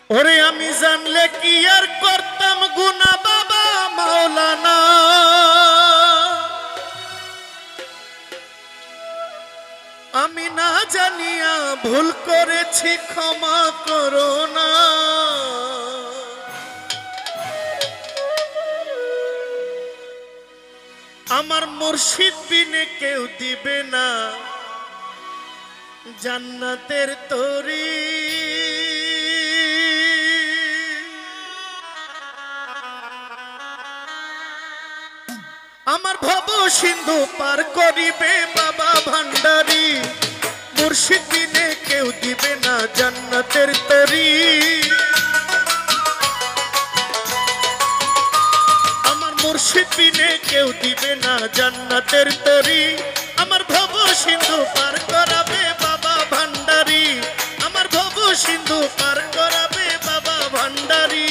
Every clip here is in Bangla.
ওরে আমি জানলে কি আর করতাম গুনাহ বাবা মাওলানা, আমি না জানিয়া ভুল করেছি ক্ষমা করো না। আমার মুর্শিদ বিনে কেউ দিবে না জান্নাতের তরি। আমার ভব সিন্ধু পার করিবে বাবা ভান্ডারি, মুর্শিদ বিনে কেউ দিবে না জান্নাতের তরি। আমার মুর্শিদ বিনে কেউ দিবে না জান্নাতের তরি। আমার ভব সিন্ধু পার করাবে বাবা ভান্ডারি, আমার ভব সিন্ধু পার করাবে বাবা ভান্ডারি।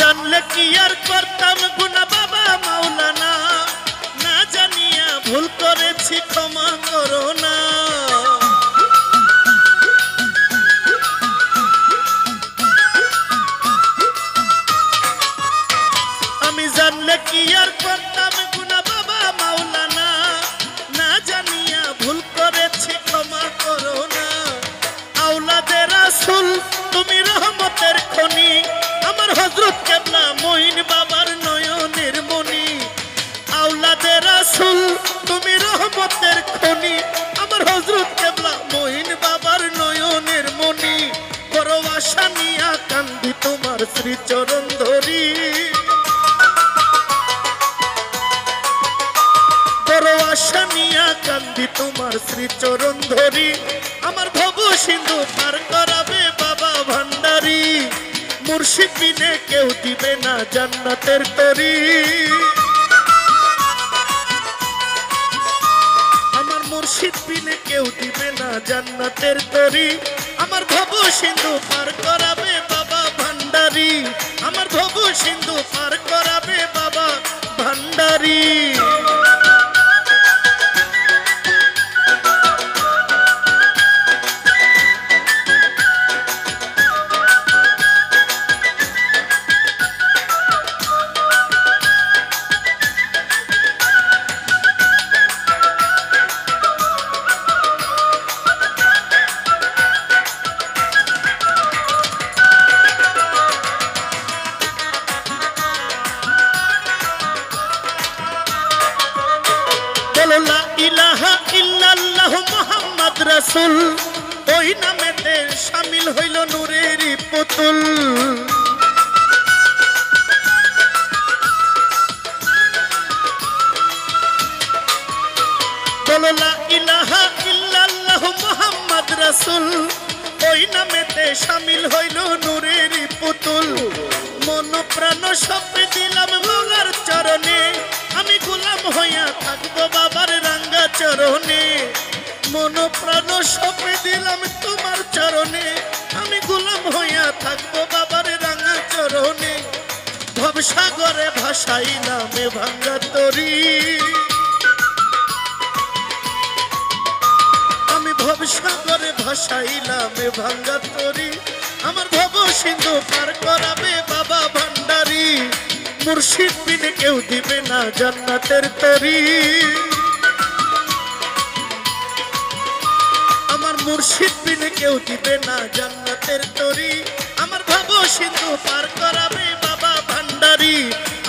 জানলে কি আর করতাম গুনাহ বাবা মাওলানা, না জানিয়া ভুল করেছি ক্ষমা করো না। আমি জানলে কি আর করতাম গুনাহ বাবা মাওলানা, না জানিয়া ভুল করেছি ক্ষমা করো না। আওলাদে রাসূল তুমি রহমতের খনি, আমার হযরত কেবলা মঈন বাবার নয়নের মনি। আওলাদে রাসূল তুমি রহমতের খনি, আমার হযরত কেবলা মঈন বাবার নয়নের মনি। বড় আশা নিয়া কান্দি তোমার শ্রীচরণ ধরি, বড় আশা নিয়া কান্দি তোমার শ্রীচরণ ধরি। আমার ভব সিন্ধু পার করাবে বাবা ভান্ডারি, মুর্শিদ বিনে কেউ দিবে না জান্নাতের তরি। আমার মুর্শিদ বিনে কেউ দিবে না জান্নাতের তরি। আমার ভব সিন্ধু পার করাবে বাবা ভান্ডারি, আমার ভব সিন্ধু পার করাবে বাবা ভান্ডারি। লা ইলাহা ইল্লাল্লাহ মুহাম্মদ রাসূল, ওই নামেতে শামিল হইল নূরের পুতুল। বলো লা ইলাহা ইল্লাল্লাহ মুহাম্মদ রাসূল, ওই নামেতে শামিল হইল নূরের পুতুল। মন প্রাণ সব দিলাম বাবার চরণে, আমি গোলাম হইয়া থাকবো বাবার রাঙ্গা চরণে। মন প্রাণ সব দিলাম তোমার চরণে, আমি গোলাম হইয়া থাকবো বাবার রাঙ্গা চরণে। ভবসাগরে ভাসাইলাম ভাঙ্গা তরি, আমি ভবসাগরে ভাসাইলাম ভাঙ্গা তরি। আমার ভব সিন্ধু পার করাবে বাবা ভান্ডারি, মুর্শিদ বিনে কেউ দিবে না জান্নাতের তরি। আমার মুর্শিদ বিনে কেউ দিবে না জান্নাতের তরি। আমার ভব সিন্ধু পার করাবে বাবা ভান্ডারি,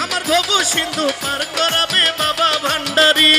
আমার ভব সিন্ধু পার করাবে বাবা ভান্ডারি।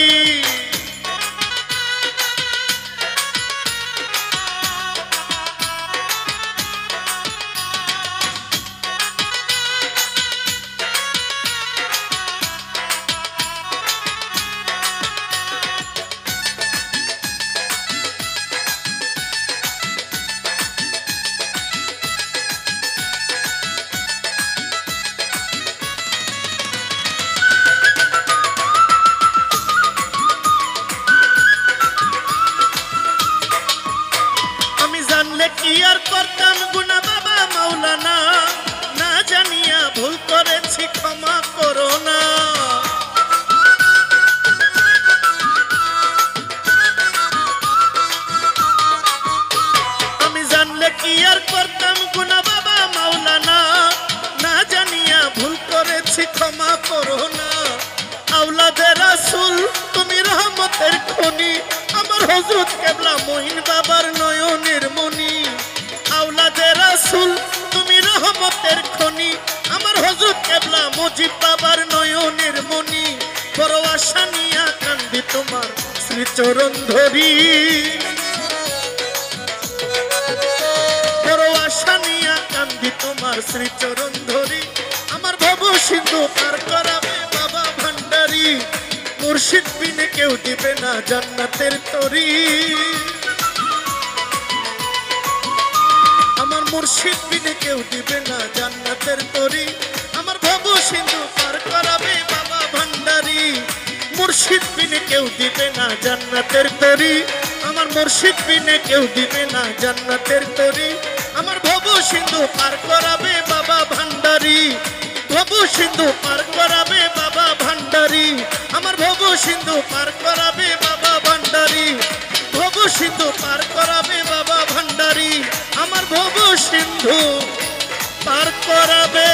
রহমতের খনি আমার হযরত কেবলা মহিন বাবার নয়নের মনি আওলাদে রাসূল তুমি রহমতের খনি আমার হযরত কেবলা মুজিব বাবার নয়নের মনি বড় আশা নিয়া কান্দি তোমার শ্রীচরণ ধরি বড় আশা নিয়া কান্দি তোমার শ্রীচরণ ধরি আমার ভব সিন্ধু পার করাবে বাবা ভান্ডারী মুর্শিদ বিনে কেউ দিবে না জান্নাতের তরি আমার মুর্শিদ বিনে কেউ দিবে না জান্নাতের তরি আমার ভব সিন্ধু পার করাবে বাবা ভান্ডারী মুর্শিদ বিনে কেউ দিবে না জান্নাতের তরি আমার মুর্শিদ বিনে কেউ দিবে না জান্নাতের তরি আমার ভব সিন্ধু পার করাবে বাবা ভান্ডারী ভব সিন্ধু পার করাবে বাবা ভান্ডারী আমার ভব সিন্ধু পার করাবে বাবা ভান্ডারী ভব সিন্ধু পার করাবে বাবা ভান্ডারী আমার ভব সিন্ধু পার করাবে